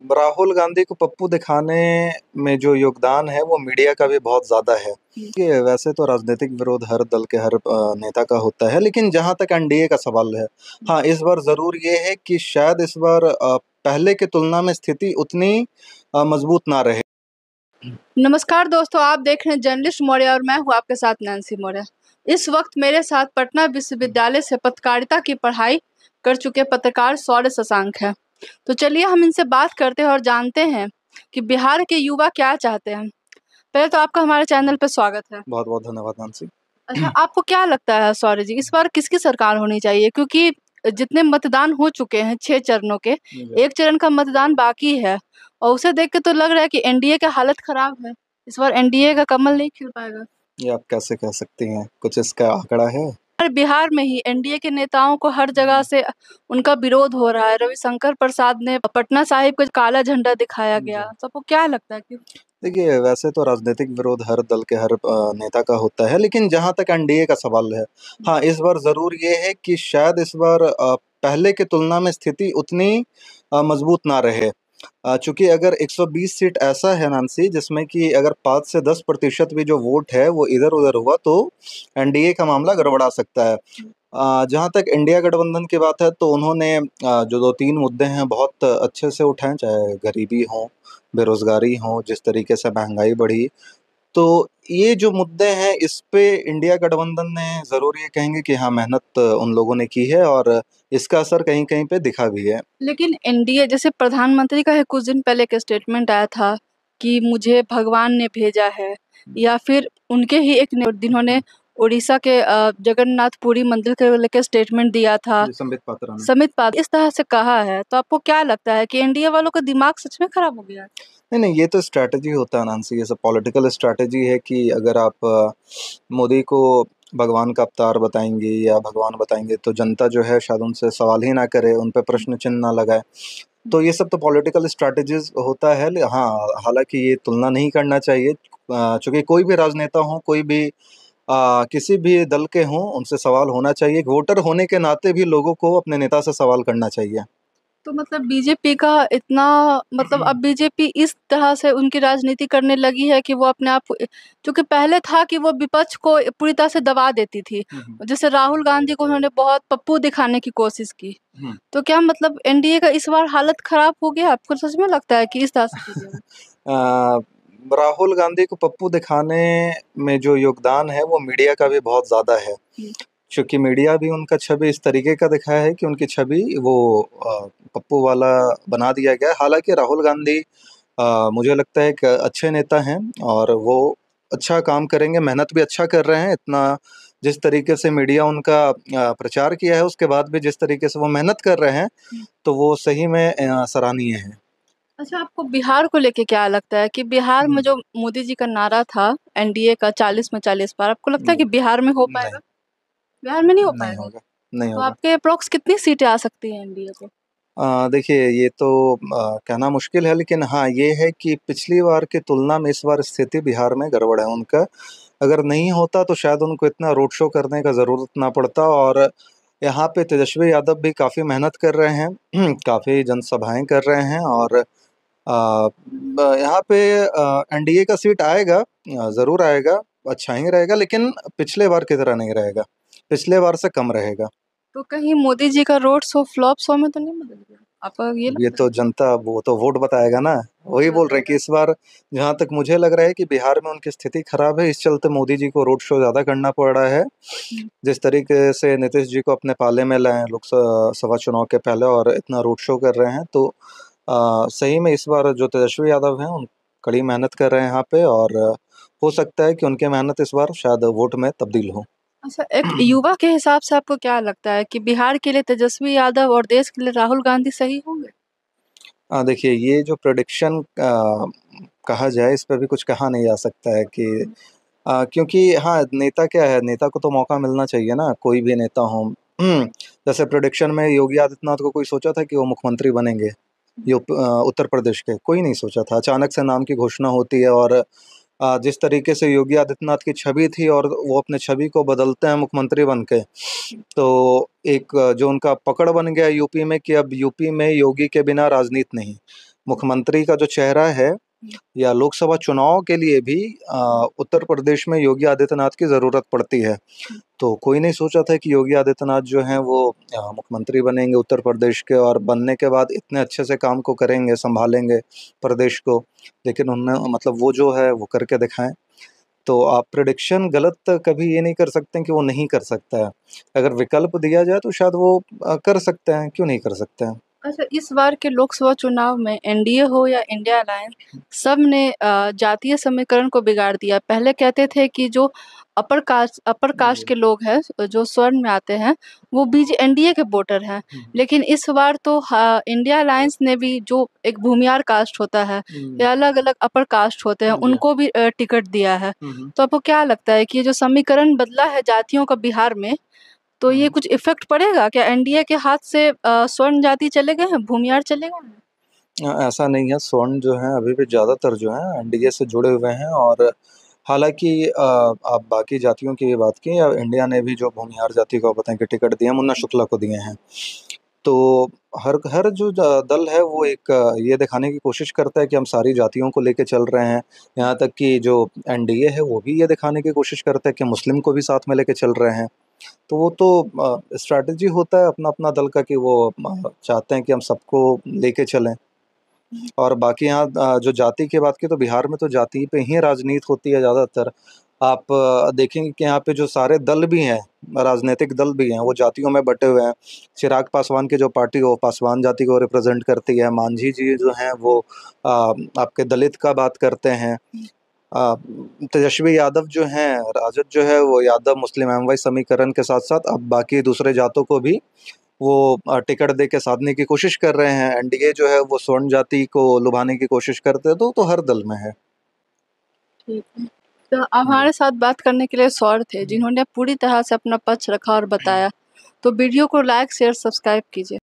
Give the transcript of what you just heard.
राहुल गांधी को पप्पू दिखाने में जो योगदान है वो मीडिया का भी बहुत ज्यादा है। ये वैसे तो राजनीतिक विरोध हर दल के हर नेता का होता है, लेकिन जहां तक एनडीए का सवाल है, हाँ इस बार जरूर ये है कि शायद इस बार पहले की तुलना में स्थिति उतनी मजबूत ना रहे। नमस्कार दोस्तों, आप देख रहे हैं जर्नलिस्ट मौर्य और मैं हूं आपके साथ नैन्सी मौर्य। इस वक्त मेरे साथ पटना विश्वविद्यालय से पत्रकारिता की पढ़ाई कर चुके पत्रकार शौर्य शशांक हैं। तो चलिए हम इनसे बात करते हैं और जानते हैं कि बिहार के युवा क्या चाहते हैं। पहले तो आपका हमारे चैनल पर स्वागत है। बहुत बहुत धन्यवाद नांसी। अच्छा, आपको क्या लगता है शौर्य जी, इस बार किसकी सरकार होनी चाहिए? क्योंकि जितने मतदान हो चुके हैं 6 चरणों के, एक चरण का मतदान बाकी है और उसे देख के तो लग रहा है कि एनडीए का हालत खराब है। इस बार एनडीए का कमल नहीं खिल पाएगा। ये आप कैसे कह सकती हैं? कुछ इसका आंकड़ा है? हर बिहार में ही एनडीए के नेताओं को हर जगह से उनका विरोध हो रहा है। रविशंकर प्रसाद ने पटना साहिब को काला झंडा दिखाया गया, तो आपको क्या लगता है क्यों? देखिए, वैसे तो राजनीतिक विरोध हर दल के हर नेता का होता है, लेकिन जहां तक एनडीए का सवाल है, हाँ इस बार जरूर ये है कि शायद इस बार पहले की तुलना में स्थिति उतनी मजबूत ना रहे। चूंकि अगर 120 सीट ऐसा है नांसी, जिसमें कि अगर 5 से 10% भी जो वोट है वो इधर उधर हुआ तो एनडीए का मामला गड़बड़ा सकता है। जहाँ तक इंडिया गठबंधन की बात है, तो उन्होंने जो 2-3 मुद्दे हैं बहुत अच्छे से उठाए, चाहे गरीबी हो, बेरोजगारी हो, जिस तरीके से महंगाई बढ़ी। तो ये जो मुद्दे हैं, इस पे इंडिया गठबंधन ने ज़रूर ये कहेंगे कि हाँ, मेहनत उन लोगों ने की है और इसका असर कहीं-कहीं पे दिखा भी है। लेकिन एनडीए जैसे प्रधानमंत्री का है, कुछ दिन पहले एक स्टेटमेंट आया था कि मुझे भगवान ने भेजा है, या फिर उनके ही एक जिन्होंने उड़ीसा के जगन्नाथपुरी मंदिर के लेकर स्टेटमेंट दिया था, जी, संबित पात्रा ने। समित पात्र इस तरह से कहा है। तो आपको क्या लगता है कि एनडीए वालों का दिमाग सच में खराब हो गया है? नहीं, नहीं, ये तो स्ट्रैटेजी होता है नांसी, ये सब पॉलिटिकल स्ट्रैटेजी है कि अगर आप मोदी को भगवान का अवतार बताएँगे या भगवान बताएँगे, तो जनता जो है शायद उनसे सवाल ही ना करे, उन पे प्रश्न चिन्ह ना लगाए। तो ये सब तो पॉलिटिकल स्ट्रैटेजीज़ होता है। हाँ, हालाँकि ये तुलना नहीं करना चाहिए, चूँकि कोई भी राजनेता हो, कोई भी किसी भी दल के हों, उनसे सवाल होना चाहिए। एक वोटर होने के नाते भी लोगों को अपने नेता से सवाल करना चाहिए। तो मतलब बीजेपी का इतना, मतलब अब बीजेपी इस तरह से उनकी राजनीति करने लगी है कि वो अपने आप, क्योंकि पहले था कि वो विपक्ष को पूरी तरह से दबा देती थी। जैसे राहुल गांधी को उन्होंने बहुत पप्पू दिखाने की कोशिश की। तो क्या मतलब एनडीए का इस बार हालत खराब हो गया? आपको सच में लगता है कि इस तरह से चीजें हैं? अ, राहुल गांधी को पप्पू दिखाने में जो योगदान है वो मीडिया का भी बहुत ज़्यादा है। चूँकि मीडिया भी उनका छवि इस तरीके का दिखाया है कि उनकी छवि वो पप्पू वाला बना दिया गया है। हालाँकि राहुल गांधी मुझे लगता है एक अच्छे नेता हैं और वो अच्छा काम करेंगे, मेहनत भी अच्छा कर रहे हैं। इतना जिस तरीके से मीडिया उनका प्रचार किया है, उसके बाद भी जिस तरीके से वो मेहनत कर रहे हैं, तो वो सही में सराहनीय है। अच्छा, आपको बिहार को लेके क्या लगता है कि बिहार में जो मोदी जी का नारा था एनडीए का 40 में 40 पार, आपको लगता है कि बिहार में हो नहीं, पाएगा? बिहार में नहीं हो नहीं पाएगा? होगा, नहीं तो होगा। आपके अप्रॉक्स कितनी सीटें आ सकती हैं एनडीए को? देखिए, ये तो कहना मुश्किल है, लेकिन हाँ, ये है कि पिछली बार की तुलना में इस बार स्थिति बिहार में गड़बड़ है। उनका अगर नहीं होता तो शायद उनको इतना रोड शो करने का ज़रूरत ना पड़ता, और यहाँ पे तेजस्वी यादव भी काफ़ी मेहनत कर रहे हैं, काफ़ी जनसभाएँ कर रहे हैं, और यहाँ पे एनडीए का सीट आएगा, ज़रूर आएगा, अच्छा ही रहेगा, लेकिन पिछले बार की तरह नहीं रहेगा, पिछले बार से कम रहेगा। तो कहीं मोदी जी का रोड शो फ्लॉप शो में तो नहीं बदल गया? आपको ये ये लगता तो जनता, वो तो वोट बताएगा ना। वही बोल रहे हैं कि इस बार जहाँ तक मुझे लग रहा है कि बिहार में उनकी स्थिति खराब है, इस चलते मोदी जी को रोड शो ज़्यादा करना पड़ रहा है। है? जिस तरीके से नीतीश जी को अपने पाले में लाए लोकसभा चुनाव के पहले और इतना रोड शो कर रहे हैं, तो सही में इस बार जो तेजस्वी यादव हैं, उन कड़ी मेहनत कर रहे हैं यहाँ पे, और हो सकता है कि उनकी मेहनत इस बार शायद वोट में तब्दील हो। अच्छा, एक युवा के हिसाब से आपको क्या लगता है कि बिहार के लिए तेजस्वी यादव और देश के लिए राहुल गांधी सही होंगे? देखिए, ये जो प्रेडिक्शन कहा जाए, इस पे भी कुछ कहा नहीं जा सकता है कि क्योंकि हाँ, नेता क्या है, नेता को तो मौका मिलना चाहिए ना, कोई भी नेता हो। जैसे प्रेडिक्शन में योगी आदित्यनाथ को कोई सोचा था कि वो मुख्यमंत्री बनेंगे? उत्तर प्रदेश के कोई नहीं सोचा था। अचानक से नाम की घोषणा होती है, और जिस तरीके से योगी आदित्यनाथ की छवि थी और वो अपने छवि को बदलते हैं मुख्यमंत्री बन के, तो एक जो उनका पकड़ बन गया यूपी में कि अब यूपी में योगी के बिना राजनीति नहीं। मुख्यमंत्री का जो चेहरा है या लोकसभा चुनाव के लिए भी उत्तर प्रदेश में योगी आदित्यनाथ की ज़रूरत पड़ती है। तो कोई नहीं सोचा था कि योगी आदित्यनाथ जो हैं वो मुख्यमंत्री बनेंगे उत्तर प्रदेश के, और बनने के बाद इतने अच्छे से काम को करेंगे, संभालेंगे प्रदेश को। लेकिन उन्होंने मतलब वो जो है वो करके दिखाएं। तो आप प्रिडिक्शन गलत कभी ये नहीं कर सकते कि वो नहीं कर सकता है। अगर विकल्प दिया जाए तो शायद वो कर सकते हैं, क्यों नहीं कर सकते हैं। अच्छा, इस बार के लोकसभा चुनाव में एनडीए हो या इंडिया अलायंस, सब ने जातीय समीकरण को बिगाड़ दिया। पहले कहते थे कि जो अपर कास्ट के लोग हैं, जो स्वर्ण में आते हैं, वो बीजे एनडीए के वोटर हैं। लेकिन इस बार तो इंडिया अलायंस ने भी, जो एक भूमियार कास्ट होता है या अलग अलग अपर कास्ट होते हैं, उनको भी टिकट दिया है। तो आपको क्या लगता है कि ये जो समीकरण बदला है जातियों का बिहार में, तो ये कुछ इफेक्ट पड़ेगा क्या? एनडीए के हाथ से स्वर्ण जाति चले गए हैं, भूमियार चले गए हैं? ऐसा नहीं है। स्वर्ण जो है अभी भी ज़्यादातर जो है एनडीए से जुड़े हुए हैं। और हालांकि आप बाकी जातियों की बात की, या इंडिया ने भी जो भूमिहार जाति को बताएं कि टिकट दिए, मुन्ना शुक्ला को दिए हैं। तो हर हर जो दल है वो एक ये दिखाने की कोशिश करता है कि हम सारी जातियों को लेके चल रहे हैं। यहाँ तक कि जो एनडीए है वो भी ये दिखाने की कोशिश करता है कि मुस्लिम को भी साथ में लेके चल रहे हैं। तो वो तो स्ट्रैटेजी होता है अपना अपना दल का, कि वो चाहते हैं कि हम सबको लेके चलें। और बाकी यहाँ जो जाति की बात की, तो बिहार में तो जाति पे ही राजनीति होती है ज़्यादातर। आप देखेंगे कि यहाँ पे जो सारे दल भी हैं, राजनीतिक दल भी हैं, वो जातियों में बटे हुए हैं। चिराग पासवान की जो पार्टी वो पासवान जाति को रिप्रेजेंट करती है। मांझी जी जो हैं वो आपके दलित का बात करते हैं। तेजस्वी यादव जो हैं, राजद जो है वो यादव मुस्लिम एमवाई समीकरण के साथ साथ अब बाकी दूसरे जातों को भी वो टिकट दे के साधने की कोशिश कर रहे हैं। एनडीए जो है वो स्वर्ण जाति को लुभाने की कोशिश करते हैं। तो हर दल में है। ठीक है। तो हमारे साथ बात करने के लिए सौर थे, जिन्होंने पूरी तरह से अपना पक्ष रखा और बताया। तो वीडियो को लाइक, शेयर, सब्सक्राइब कीजिए।